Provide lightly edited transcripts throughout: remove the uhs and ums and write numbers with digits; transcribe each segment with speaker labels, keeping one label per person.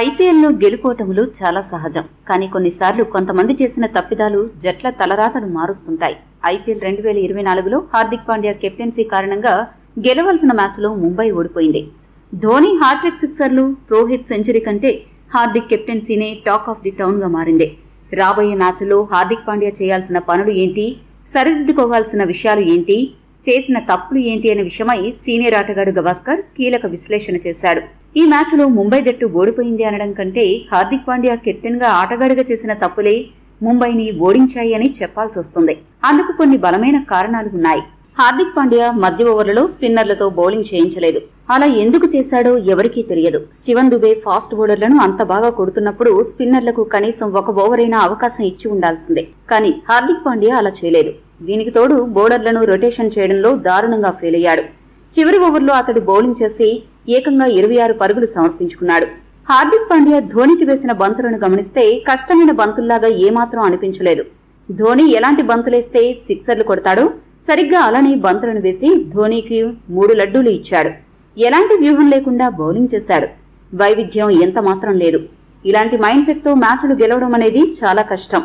Speaker 1: ఐపీఎల్లో గెలుపోటములు చాలా సహజం. కానీ కొన్నిసార్లు కొంతమంది చేసిన తప్పిదాలు జట్ల తలరాతలు మారుస్తుంటాయి. ఐపీఎల్ 2024లో హార్దిక్ పాండ్యా కెప్టెన్సీ కారణంగా గెలవాల్సిన మ్యాచ్లో ముంబై ఓడిపోయింది. ధోని హ్యాట్రిక్ సిక్సర్లు, రోహిత్ సెంచరీ కంటే హార్దిక్ కెప్టెన్సీనే టాక్ ఆఫ్ ది టౌన్ గా మారింది. రాబోయే మ్యాచ్లో హార్దిక్ పాండ్యా చేయాల్సిన పనులు ఏంటి, సరిదిద్దుకోవాల్సిన విషయాలు ఏంటి, చేసిన తప్పులు ఏంటి అనే విషయమై సీనియర్ ఆటగాడు గవాస్కర్ కీలక విశ్లేషణ చేశాడు. ఈ మ్యాచ్లో ముంబై జట్టు ఓడిపోయింది అనడం కంటే హార్దిక్ పాండ్యా కెప్టెన్ గా ఆటగాడిగా చేసిన తప్పులే ముంబైని ఓడించాయి అని చెప్పాల్సి వస్తుంది. అందుకు కొన్ని బలమైన కారణాలు ఉన్నాయి. హార్దిక్ పాండ్యా మధ్య ఓవర్లలో స్పిన్నర్లతో బౌలింగ్ చేయించలేదు. అలా ఎందుకు చేశాడో ఎవరికీ తెలియదు. శివన్ దుబే ఫాస్ట్ బౌలర్లను అంత బాగా కొడుతున్నప్పుడు స్పిన్నర్లకు కనీసం ఒక ఓవరైనా అవకాశం ఇచ్చి ఉండాల్సిందే. కానీ హార్దిక్ పాండ్యా అలా చేయలేదు. దీనికి తోడు బౌలర్లను రొటేషన్ చేయడంలో దారుణంగా ఫెయిల్ అయ్యాడు. చివరి ఓవర్లో అతడు బౌలింగ్ చేసి ఏకంగా 26 పరుగులు సమర్పించుకున్నాడు. హార్దిక్ పాండ్యా ధోనికి వేసిన బంతులను గమనిస్తే కష్టమైన బంతుల్లాగా ఏమాత్రం అనిపించలేదు. ధోని ఎలాంటి బంతులేస్తే సిక్సర్లు కొడతాడో సరిగ్గా అలానే బంతులను వేసి ధోనికి 3 లడ్డూలు ఇచ్చాడు. ఎలాంటి వ్యూహం లేకుండా బౌలింగ్ చేశాడు. వైవిధ్యం ఎంత మాత్రం లేదు. ఇలాంటి మైండ్ సెట్ తో మ్యాచ్లు గెలవడం అనేది చాలా కష్టం.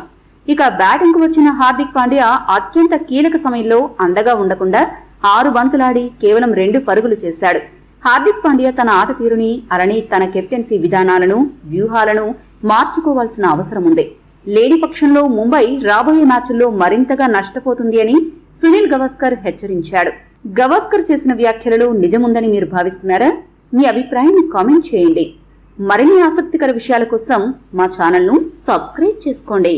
Speaker 1: ఇక బ్యాటింగ్ కు వచ్చిన హార్దిక్ పాండ్యా అత్యంత కీలక సమయంలో అండగా ఉండకుండా 6 బంతులాడి కేవలం 2 పరుగులు చేశాడు. హార్దిక్ పాండ్యా తన ఆట తీరుని అలానే తన కెప్టెన్సీ విధానాలను, వ్యూహాలను మార్చుకోవాల్సిన అవసరం ఉంది. లేని పక్షంలో ముంబై రాబోయే మ్యాచ్ల్లో మరింతగా నష్టపోతుంది అని సునీల్ గవాస్కర్ హెచ్చరించాడు. గవాస్కర్ చేసిన వ్యాఖ్యలలో నిజముందని మీరు భావిస్తున్నారా? మీ అభిప్రాయాన్ని కామెంట్ చేయండి. మరిన్ని ఆసక్తికర విషయాల కోసం మా ఛానల్ను సబ్స్క్రైబ్ చేసుకోండి.